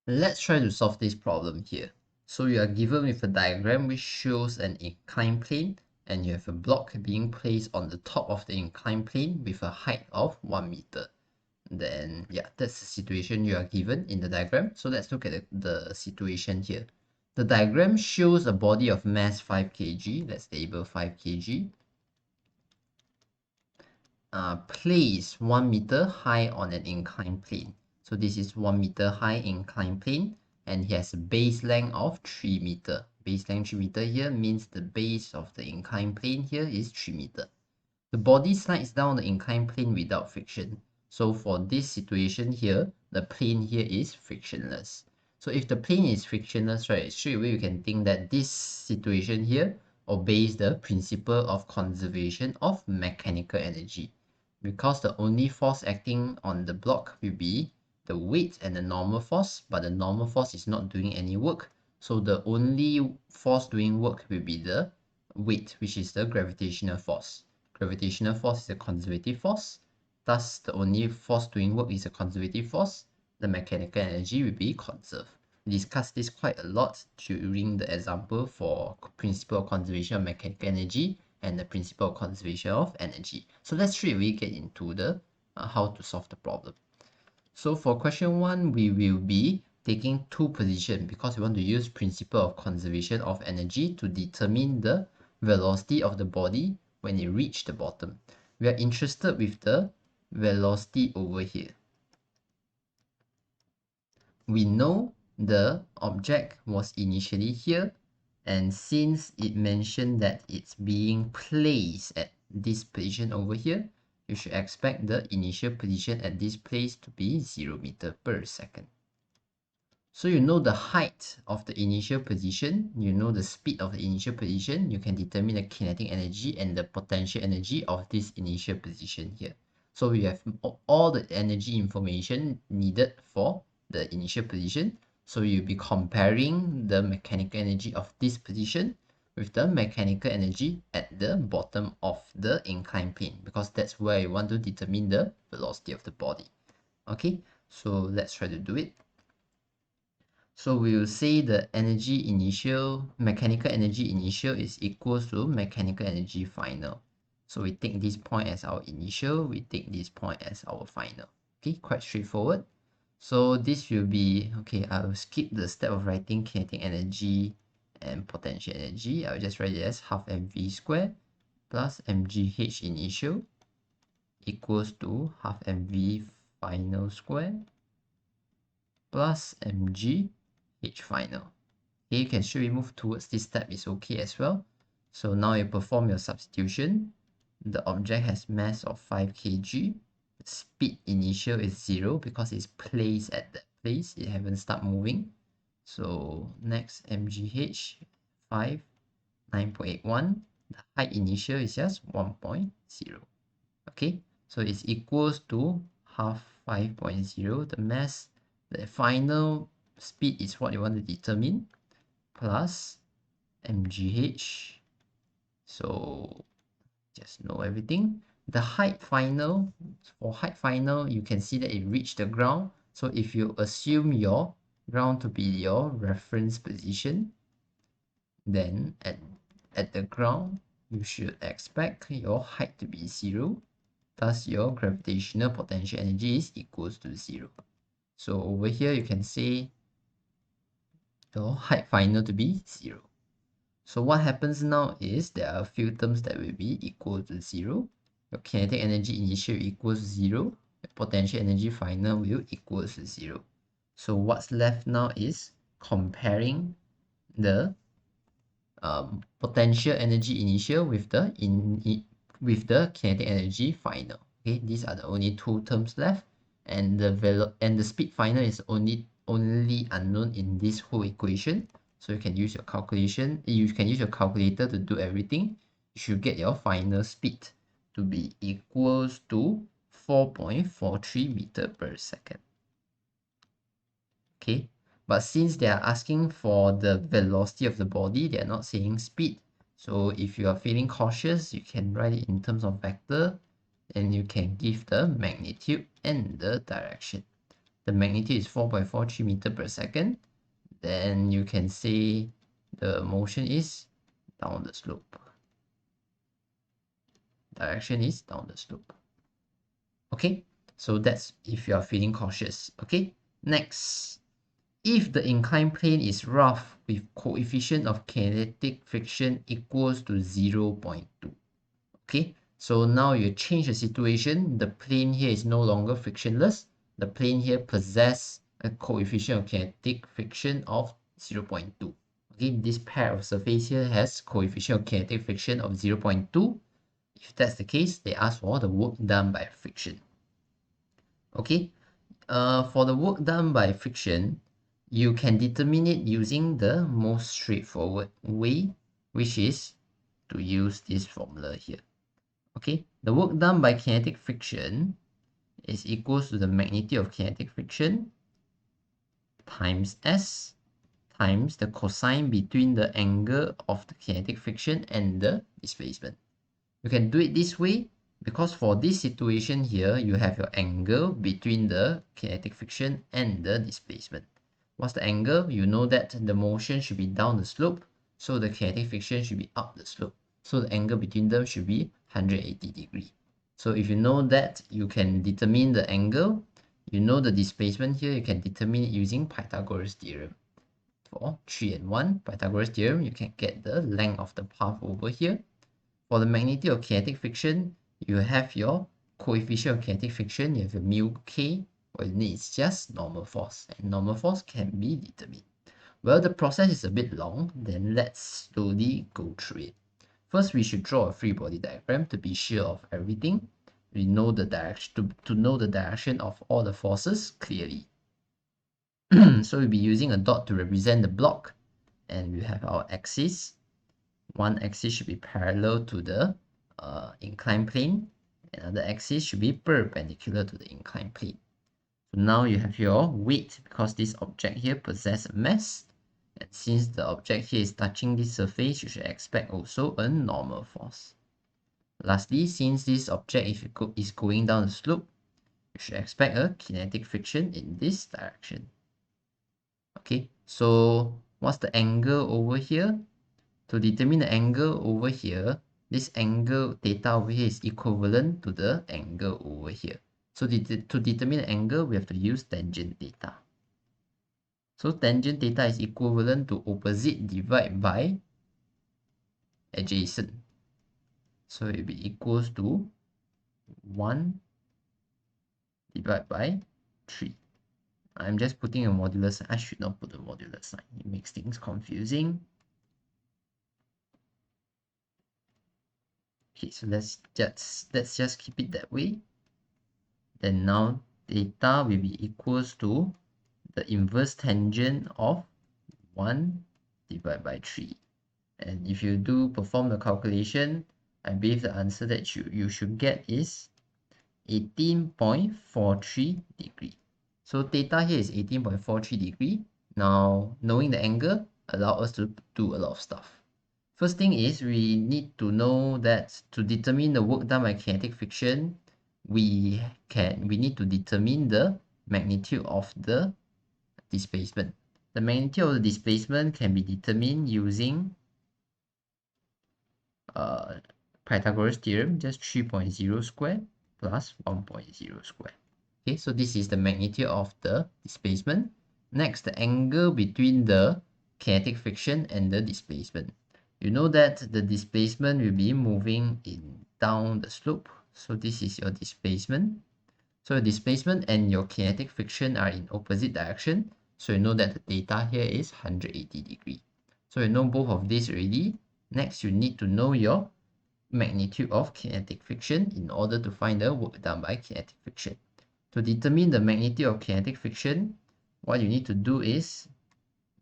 Let's try to solve this problem here. So you are given with a diagram which shows an inclined plane, and you have a block being placed on the top of the inclined plane with a height of 1 meter. Then yeah, that's the situation you are given in the diagram. So let's look at the situation here. The diagram shows a body of mass 5 kg. Let's label 5 kg. Placed 1 meter high on an inclined plane. So this is 1 meter high inclined plane, and it has a base length of 3 meter. Base length 3 meter here means the base of the inclined plane here is 3 meter. The body slides down the inclined plane without friction. So for this situation here, the plane here is frictionless. So if the plane is frictionless, right, straight away you can think that this situation here obeys the principle of conservation of mechanical energy, because the only force acting on the block will be the weight and the normal force, but the normal force is not doing any work. So the only force doing work will be the weight, which is the gravitational force. Gravitational force is a conservative force. Thus, the only force doing work is a conservative force. The mechanical energy will be conserved. We discussed this quite a lot during the example for principle of conservation of mechanical energy and the principle of conservation of energy. So let's straight away get into the how to solve the problem. So for question 1, we will be taking two positions because we want to use principle of conservation of energy to determine the velocity of the body when it reaches the bottom. We are interested with the velocity over here. We know the object was initially here, and since it mentioned that it's being placed at this position over here, you should expect the initial position at this place to be 0 meter per second. So you know the height of the initial position, you know the speed of the initial position, you can determine the kinetic energy and the potential energy of this initial position here. So we have all the energy information needed for the initial position. So you'll be comparing the mechanical energy of this position with the mechanical energy at the bottom of the inclined plane, because that's where you want to determine the velocity of the body. Okay, so let's try to do it. So we will say the energy initial, mechanical energy initial is equals to mechanical energy final. So we take this point as our initial, we take this point as our final. Okay, quite straightforward. So this will be, okay, I will skip the step of writing kinetic energy and potential energy. I will just write it as half mv squared plus mgh initial equals to half mv final squared plus mg H final. Okay, you can straight move towards this step is okay as well. So now you perform your substitution. The object has mass of 5 kg. Speed initial is 0 because it's placed at that place. It haven't started moving. So next mgh 5, 9.81. The height initial is just 1.0. Okay, so it's equals to half 5.0. The mass, the final speed is what you want to determine, plus mgh. So just know everything. The height final, for height final, you can see that it reached the ground. So if you assume your ground to be your reference position, then at the ground, you should expect your height to be 0. Thus, your gravitational potential energy is equals to 0. So over here, you can say your height final to be 0. So what happens now is there are a few terms that will be equal to 0. Your kinetic energy initial equals 0. Your potential energy final will equals to 0. So what's left now is comparing the potential energy initial with the kinetic energy final. Okay, these are the only two terms left, and the speed final is only unknown in this whole equation. So you can use your calculation. You can use your calculator to do everything. You should get your final speed to be equals to 4.43 meter per second. Okay, but since they are asking for the velocity of the body, they are not saying speed. So if you are feeling cautious, you can write it in terms of vector, and you can give the magnitude and the direction. the magnitude is 4.43 meter per second, then you can say the motion is down the slope. Direction is down the slope. Okay, so that's if you are feeling cautious. Okay, next, if the inclined plane is rough with coefficient of kinetic friction equals to 0.2. Okay, so now you change the situation. The plane here is no longer frictionless. The plane here possesses a coefficient of kinetic friction of 0.2. Okay, this pair of surface here has coefficient of kinetic friction of 0.2. If that's the case, they ask for the work done by friction. Okay, for the work done by friction, you can determine it using the most straightforward way, which is to use this formula here. Okay, the work done by kinetic friction is equals to the magnitude of kinetic friction times S times the cosine between the angle of the kinetic friction and the displacement. You can do it this way because for this situation here, you have your angle between the kinetic friction and the displacement. What's the angle? You know that the motion should be down the slope, so the kinetic friction should be up the slope. So the angle between them should be 180 degrees. So if you know that, you can determine the angle. You know the displacement here, you can determine it using Pythagoras theorem. For 3 and 1, Pythagoras theorem, you can get the length of the path over here. For the magnitude of kinetic friction, you have your coefficient of kinetic friction, you have your mu k, what you need is just normal force, and normal force can be determined. Well, the process is a bit long, then let's slowly go through it. First, we should draw a free body diagram to be sure of everything. We know the direction, to know the direction of all the forces clearly. So we'll be using a dot to represent the block, and we have our axis. One axis should be parallel to the inclined plane. Another axis should be perpendicular to the inclined plane. So now you have your weight because this object here possesses a mass. And since the object here is touching this surface, you should expect also a normal force. Lastly, since this object is going down the slope, you should expect a kinetic friction in this direction. Okay, so what's the angle over here? To determine the angle over here, this angle theta over here is equivalent to the angle over here. So to determine the angle, we have to use tangent theta. So tangent theta is equivalent to opposite divided by adjacent. So it will be equals to 1 divided by 3. I'm just putting a modular sign. I should not put a modular sign. It makes things confusing. Okay, so let's just keep it that way. Then now theta will be equals to the inverse tangent of 1 divided by 3. And if you do perform the calculation, I believe the answer that you should get is 18.43 degree. So theta here is 18.43 degree. Now, knowing the angle allows us to do a lot of stuff. First thing is we need to know that to determine the work done by kinetic friction, we need to determine the magnitude of the displacement. The magnitude of the displacement can be determined using Pythagoras theorem, just 3.0 squared plus 1.0 squared. Okay, so this is the magnitude of the displacement. Next, the angle between the kinetic friction and the displacement. You know that the displacement will be moving down the slope. So this is your displacement. So your displacement and your kinetic friction are in opposite direction. So you know that the theta here is 180 degree. So you know both of these already. Next, you need to know your magnitude of kinetic friction in order to find the work done by kinetic friction. To determine the magnitude of kinetic friction, what you need to do is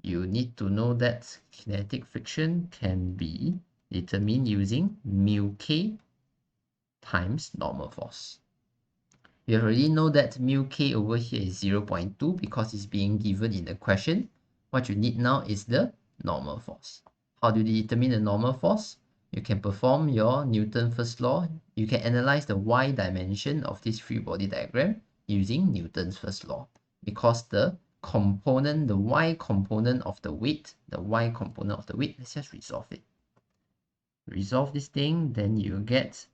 you need to know that kinetic friction can be determined using mu k times normal force. You already know that mu k over here is 0.2 because it's being given in the question. What you need now is the normal force. How do you determine the normal force? You can perform your Newton's first law. You can analyze the y dimension of this free body diagram using Newton's first law. because the component, the y component of the weight, let's just resolve it. Resolve this thing, then you get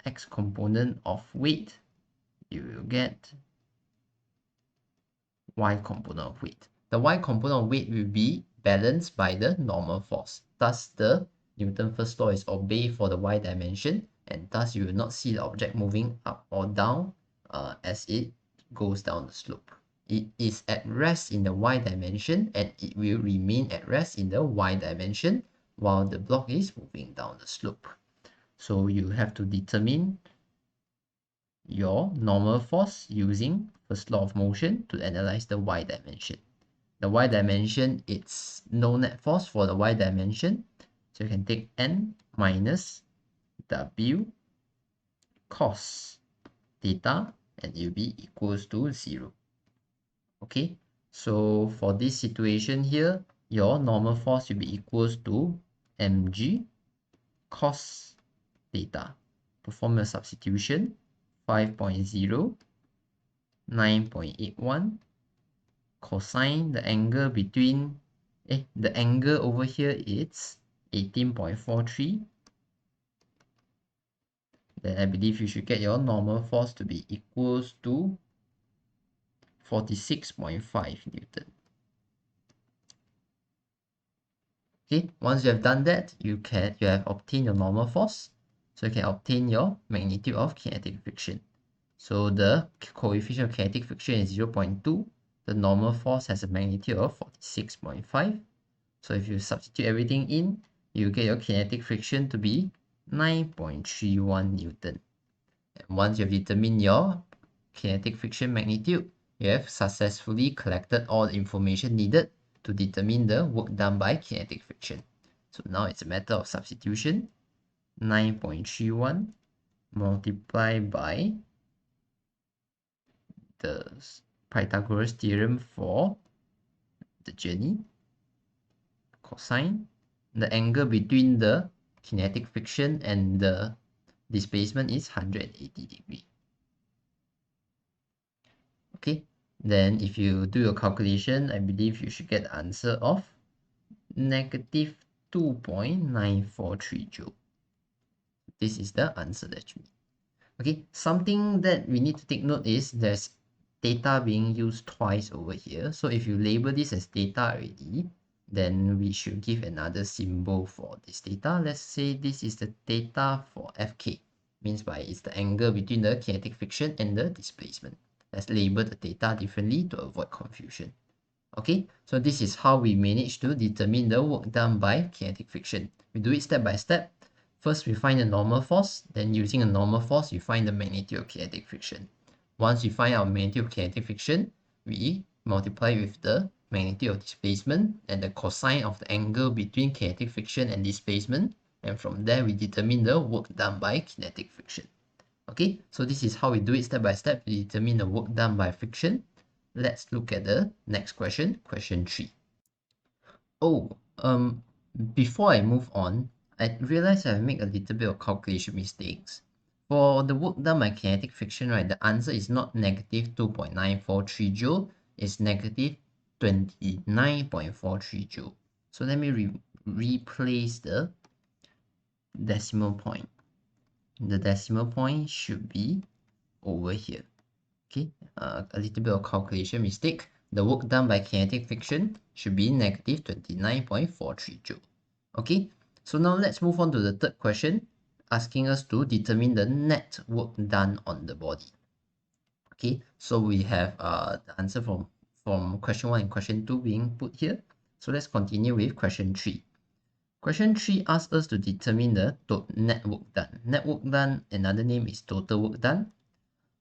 x component of weight, you will get y component of weight. The y component of weight will be balanced by the normal force. Thus, the Newton's first law is obeyed for the y dimension, and thus you will not see the object moving up or down as it goes down the slope. It is at rest in the y dimension, and it will remain at rest in the y dimension while the block is moving down the slope. So you have to determine your normal force using first law of motion to analyze the y dimension. The y dimension, it's no net force for the y dimension. So you can take n minus w cos theta, and it will be equals to 0. Okay, so for this situation here, your normal force will be equals to mg cos theta. Perform a substitution. 5.0, 9.81, cosine, the angle between, the angle over here is 18.43. Then I believe you should get your normal force to be equals to 46.5 Newton. Okay, once you have done that, you have obtained your normal force. So you can obtain your magnitude of kinetic friction. So the coefficient of kinetic friction is 0.2. The normal force has a magnitude of 46.5. So if you substitute everything in, you get your kinetic friction to be 9.31 Newton. And once you have determined your kinetic friction magnitude, you have successfully collected all the information needed to determine the work done by kinetic friction. So now it's a matter of substitution. 9.31 multiplied by the Pythagoras theorem for the journey, cosine, the angle between the kinetic friction and the displacement is 180 degrees. Okay, then if you do your calculation, I believe you should get the answer of negative 2.943 joule. This is the answer that you need. Okay, something that we need to take note is there's theta being used twice over here. So if you label this as theta already, then we should give another symbol for this theta. Let's say this is the theta for Fk. Means by it's the angle between the kinetic friction and the displacement. Let's label the theta differently to avoid confusion. Okay, so this is how we manage to determine the work done by kinetic friction. We do it step by step. First, we find the normal force. Then using a normal force, you find the magnitude of kinetic friction. Once you find our magnitude of kinetic friction, we multiply with the magnitude of displacement and the cosine of the angle between kinetic friction and displacement. And from there, we determine the work done by kinetic friction. Okay, so this is how we do it step by step to determine the work done by friction. Let's look at the next question, question 3. Oh, before I move on, I realized I make a little bit of calculation mistakes. For the work done by kinetic friction, right, the answer is not negative 2.943 joule, it's negative 29.43 joule. So let me replace the decimal point. The decimal point should be over here. Okay, a little bit of calculation mistake. The work done by kinetic friction should be negative 29.43 joule. Okay, so now let's move on to the third question, asking us to determine the net work done on the body. Okay, so we have the answer from question 1 and question 2 being put here. So let's continue with question 3. Question 3 asks us to determine the net work done. Net work done, another name is total work done.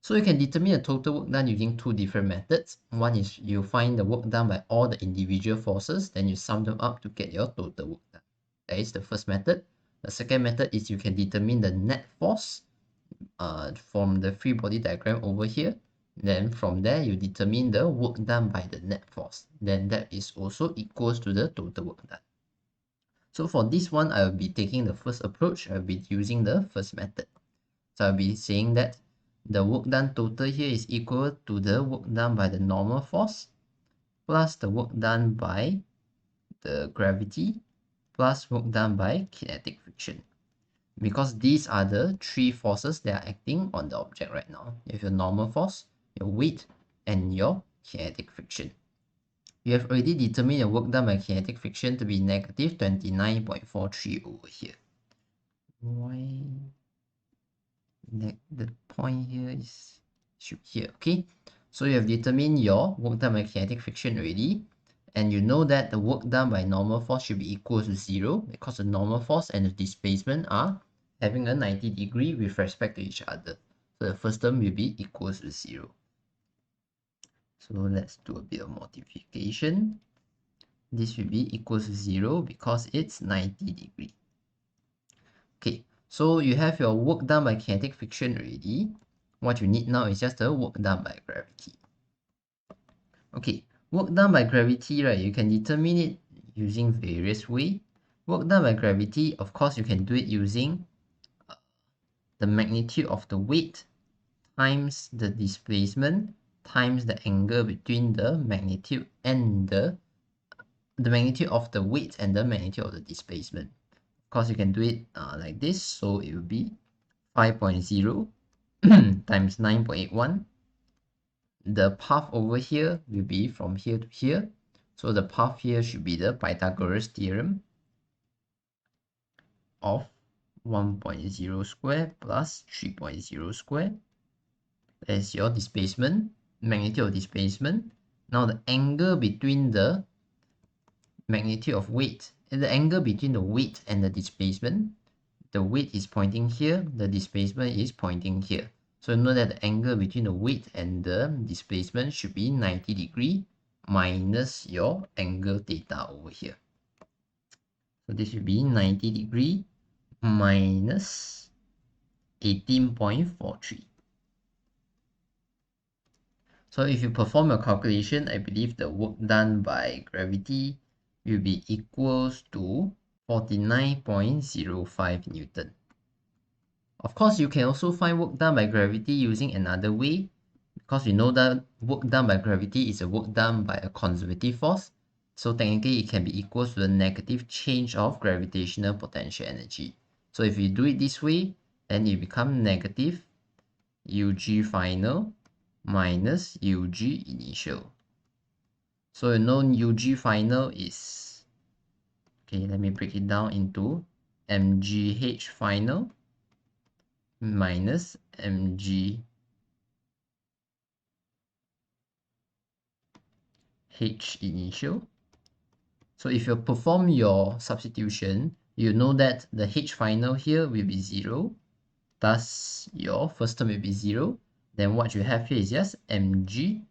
So you can determine the total work done using two different methods. One is you find the work done by all the individual forces, then you sum them up to get your total work done. That is the first method. The second method is you can determine the net force from the free body diagram over here. Then from there, you determine the work done by the net force. Then that is also equals to the total work done. So for this one, I will be taking the first approach. I will be using the first method. So I'll be saying that the work done total here is equal to the work done by the normal force plus the work done by the gravity plus work done by kinetic friction. Because these are the three forces that are acting on the object right now. You have your normal force, your weight, and your kinetic friction. You have already determined your work done by kinetic friction to be negative 29.43 over here. Why? The point here is should here, okay? So you have determined your work done by kinetic friction already, and you know that the work done by normal force should be equal to 0 because the normal force and the displacement are having a 90-degree with respect to each other. So the first term will be equals to 0. So let's do a bit of multiplication. This will be equals to 0 because it's 90-degree. Okay, so you have your work done by kinetic friction already. What you need now is just the work done by gravity. Okay, work done by gravity, right? You can determine it using various ways. Work done by gravity, of course, you can do it using the magnitude of the weight times the displacement times the angle between the magnitude and the magnitude of the weight and the magnitude of the displacement. Of course, you can do it like this. So it will be 5.0 times 9.81. The path over here will be from here to here. So the path here should be the Pythagoras theorem of 1.0 square plus 3.0 square. That's your displacement, magnitude of displacement. Now the angle between the magnitude of weight, and the angle between the weight and the displacement, the weight is pointing here, the displacement is pointing here. So know that the angle between the weight and the displacement should be 90-degree minus your angle theta over here. So this will be 90-degree minus 18.43. So if you perform a calculation, I believe the work done by gravity will be equals to 49.05 Newton. Of course, you can also find work done by gravity using another way, because we know that work done by gravity is a work done by a conservative force. So technically, it can be equal to the negative change of gravitational potential energy. So if you do it this way, then it becomes negative UG final minus UG initial. So you know UG final is, okay, let me break it down into mgh final minus mgh initial. So if you perform your substitution, you know that the h final here will be 0, thus your first term will be 0. Then what you have here is just mgh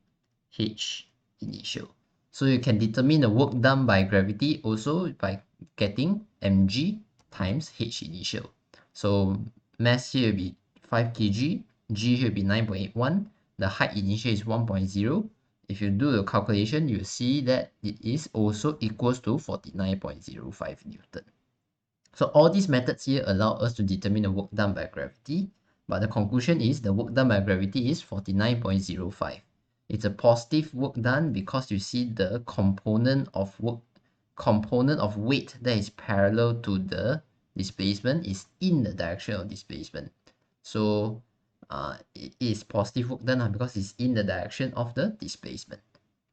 initial. So you can determine the work done by gravity also by getting mg times h initial. So mass here will be 5 kg, g here will be 9.81, the height initial is 1.0. If you do the calculation, you see that it is also equals to 49.05 Newton. So all these methods here allow us to determine the work done by gravity, but the conclusion is the work done by gravity is 49.05. It's a positive work done because you see the component of weight that is parallel to the displacement is in the direction of displacement. So it is positive work done because it's in the direction of the displacement.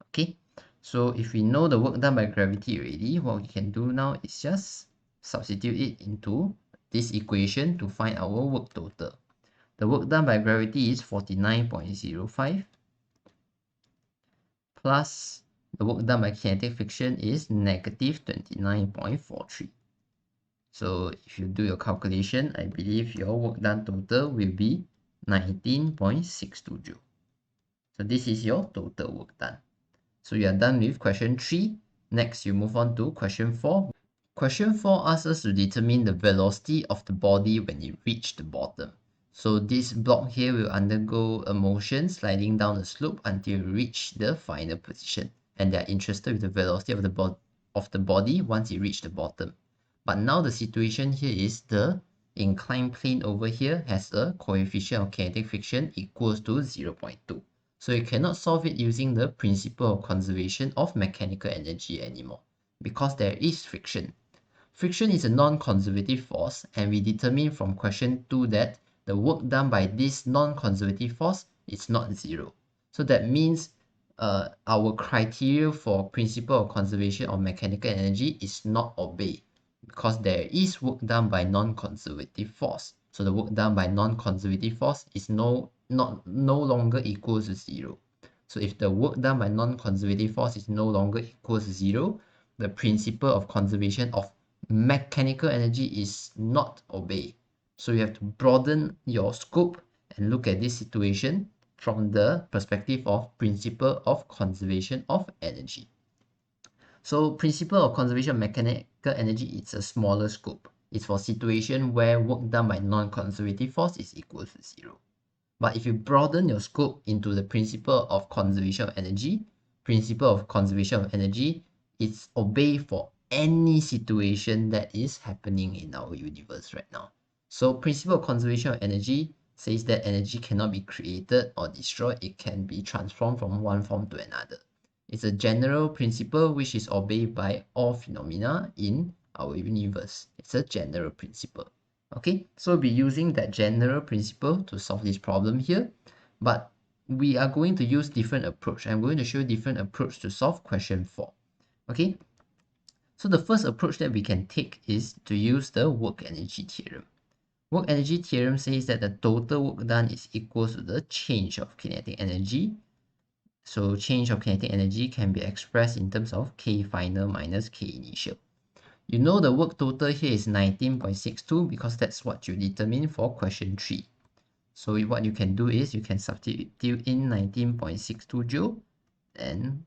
Okay, so if we know the work done by gravity already, what we can do now is just substitute it into this equation to find our work total. The work done by gravity is 49.05 plus the work done by kinetic friction is negative 29.43. So if you do your calculation, I believe your work done total will be 19.62 joule. So this is your total work done. So you are done with question 3. Next, you move on to question 4. Question 4 asks us to determine the velocity of the body when it reaches the bottom. So this block here will undergo a motion sliding down the slope until it reaches the final position. And they are interested with the velocity of the body once it reaches the bottom. But now the situation here is the inclined plane over here has a coefficient of kinetic friction equals to 0.2. So you cannot solve it using the principle of conservation of mechanical energy anymore because there is friction. Friction is a non-conservative force, and we determine from question 2 that the work done by this non-conservative force is not zero. So that means our criteria for principle of conservation of mechanical energy is not obeyed because there is work done by non-conservative force. So the work done by non-conservative force is no longer equals to zero. So if the work done by non-conservative force is no longer equals to zero, the principle of conservation of mechanical energy is not obeyed. So you have to broaden your scope and look at this situation from the perspective of principle of conservation of energy. So principle of conservation of mechanical energy is a smaller scope. It's for situation where work done by non-conservative force is equal to zero. But if you broaden your scope into the principle of conservation of energy, principle of conservation of energy is obeyed for any situation that is happening in our universe right now. So principle of conservation of energy says that energy cannot be created or destroyed. It can be transformed from one form to another. It's a general principle which is obeyed by all phenomena in our universe. It's a general principle. Okay, so we'll be using that general principle to solve this problem here, but we are going to use different approach. I'm going to show different approach to solve question 4. Okay, so the first approach that we can take is to use the work energy theorem. Work energy theorem says that the total work done is equal to the change of kinetic energy. So change of kinetic energy can be expressed in terms of K final minus K initial. You know the work total here is 19.62 because that's what you determine for question 3. So what you can do is you can substitute in 19.62 joule, and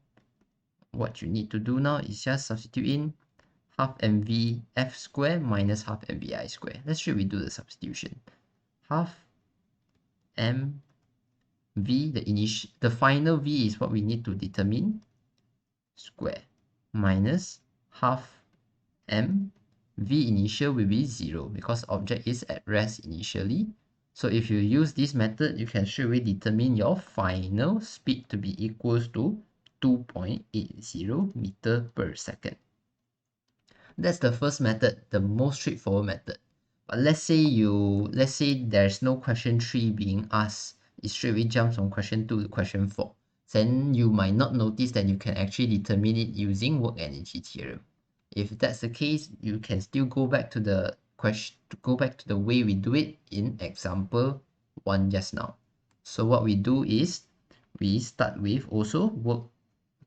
what you need to do now is just substitute in half mv f square minus half mvi square. Let's should we do the substitution. Half m v, the final v is what we need to determine, square, minus half m v initial will be 0 because object is at rest initially. So if you use this method, you can straight away determine your final speed to be equals to 2.80 meter per second. That's the first method, the most straightforward method. But let's say there's no question 3 being asked, it straight away jumps from question 2 to question 4. Then you might not notice that you can actually determine it using work energy theorem. If that's the case, you can still go back to the way we do it in example 1 just now. So what we do is we start with also work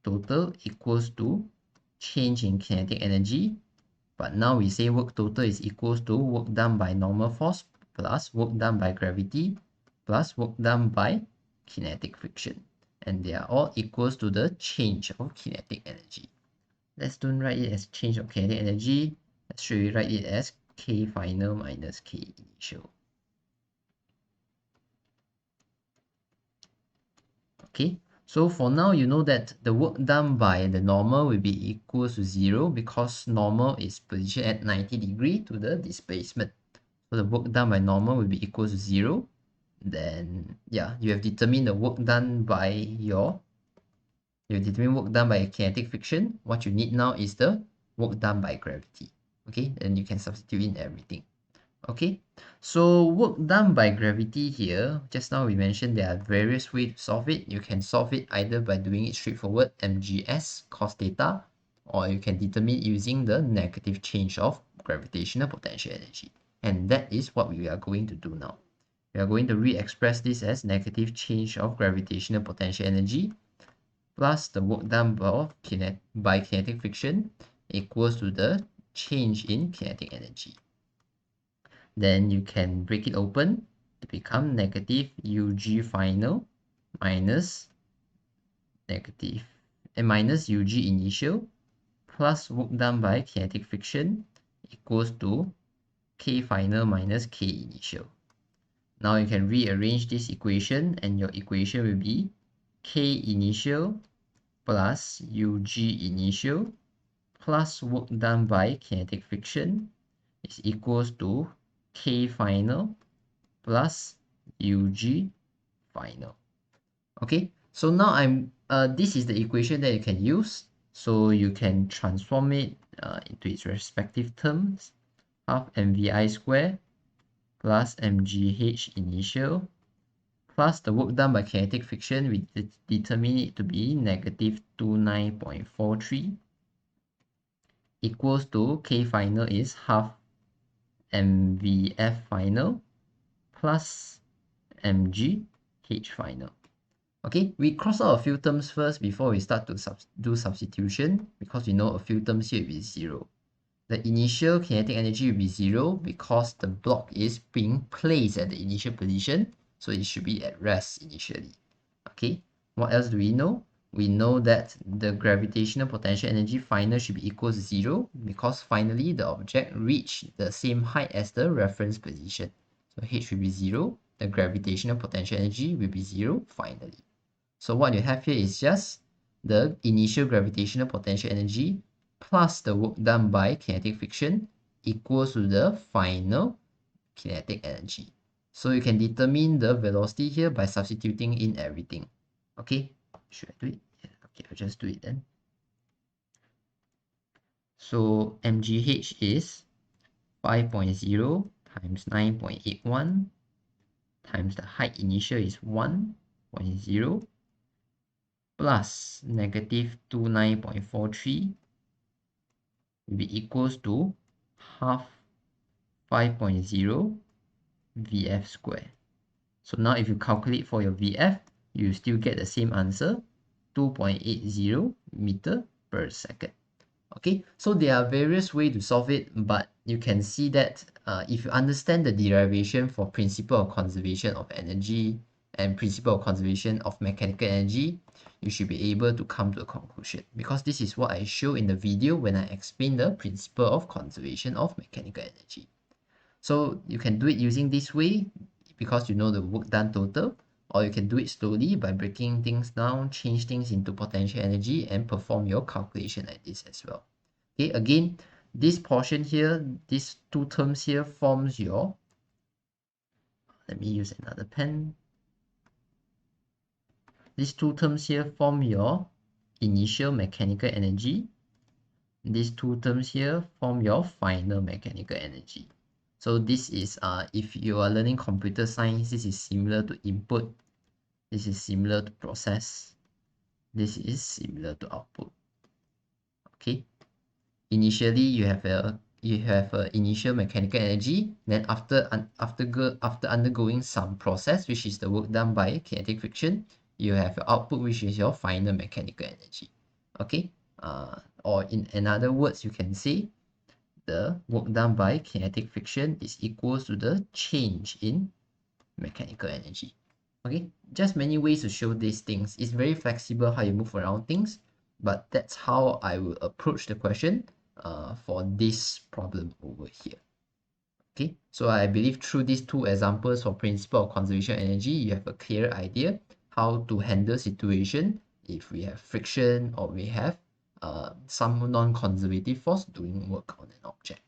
total equals to change in kinetic energy, but now we say work total is equals to work done by normal force plus work done by gravity plus work done by kinetic friction, and they are all equals to the change of kinetic energy. Let's don't write it as change of kinetic energy. Let's should we write it as K final minus K initial. Okay, so for now you know that the work done by the normal will be equals to 0 because normal is positioned at 90 degrees to the displacement. So the work done by normal will be equals to 0. Then yeah, you have determined the work done by work done by kinetic friction. What you need now is the work done by gravity. Okay, and you can substitute in everything. Okay, so work done by gravity here, just now we mentioned there are various ways to solve it. You can solve it either by doing it straightforward, mgs cos theta, or you can determine it using the negative change of gravitational potential energy. And that is what we are going to do now. We are going to re-express this as negative change of gravitational potential energy plus the work done by kinetic friction equals to the change in kinetic energy. Then you can break it open to become negative ug final minus ug initial plus work done by kinetic friction equals to K final minus K initial. Now you can rearrange this equation and your equation will be K initial plus ug initial plus work done by kinetic friction is equals to K final plus UG final. Okay, so now this is the equation that you can use. So you can transform it into its respective terms. Half mvi square plus mgh initial plus the work done by kinetic friction, we determine it to be negative 29.43 equals to K final is half mvf final plus mgh final. Okay, we cross out a few terms first before we start to do substitution, because we know a few terms here will be 0. The initial kinetic energy will be 0 because the block is being placed at the initial position, so it should be at rest initially. Okay, what else do we know? We know that the gravitational potential energy final should be equal to 0 because finally the object reached the same height as the reference position. So h will be 0, the gravitational potential energy will be 0 finally. So what you have here is just the initial gravitational potential energy plus the work done by kinetic friction equals to the final kinetic energy. So you can determine the velocity here by substituting in everything. Okay, should I do it? Yeah, okay, I'll just do it then. So mgh is 5.0 times 9.81 times the height initial is 1.0 plus negative 29.43 will be equals to half 5.0 Vf square. So now if you calculate for your Vf, you still get the same answer, 2.80 meter per second. Okay, so there are various ways to solve it, but you can see that if you understand the derivation for principle of conservation of energy and principle of conservation of mechanical energy, you should be able to come to a conclusion, because this is what I show in the video when I explain the principle of conservation of mechanical energy. So you can do it using this way because you know the work done total, or you can do it slowly by breaking things down, change things into potential energy, and perform your calculation like this as well. Okay, again, this portion here, these two terms here forms your, let me use another pen. These two terms here form your initial mechanical energy. These two terms here form your final mechanical energy. So this is, if you are learning computer science, this is similar to input. This is similar to process. This is similar to output. Okay. Initially, you have a initial mechanical energy. Then after undergoing some process, which is the work done by kinetic friction, you have your output, which is your final mechanical energy. Okay. Or in other words, you can say the work done by kinetic friction is equals to the change in mechanical energy. Okay, just many ways to show these things. It's very flexible how you move around things, but that's how I will approach the question for this problem over here. Okay, so I believe through these two examples for principle of conservation energy, you have a clear idea how to handle situation if we have friction or we have some non-conservative force doing work on an object.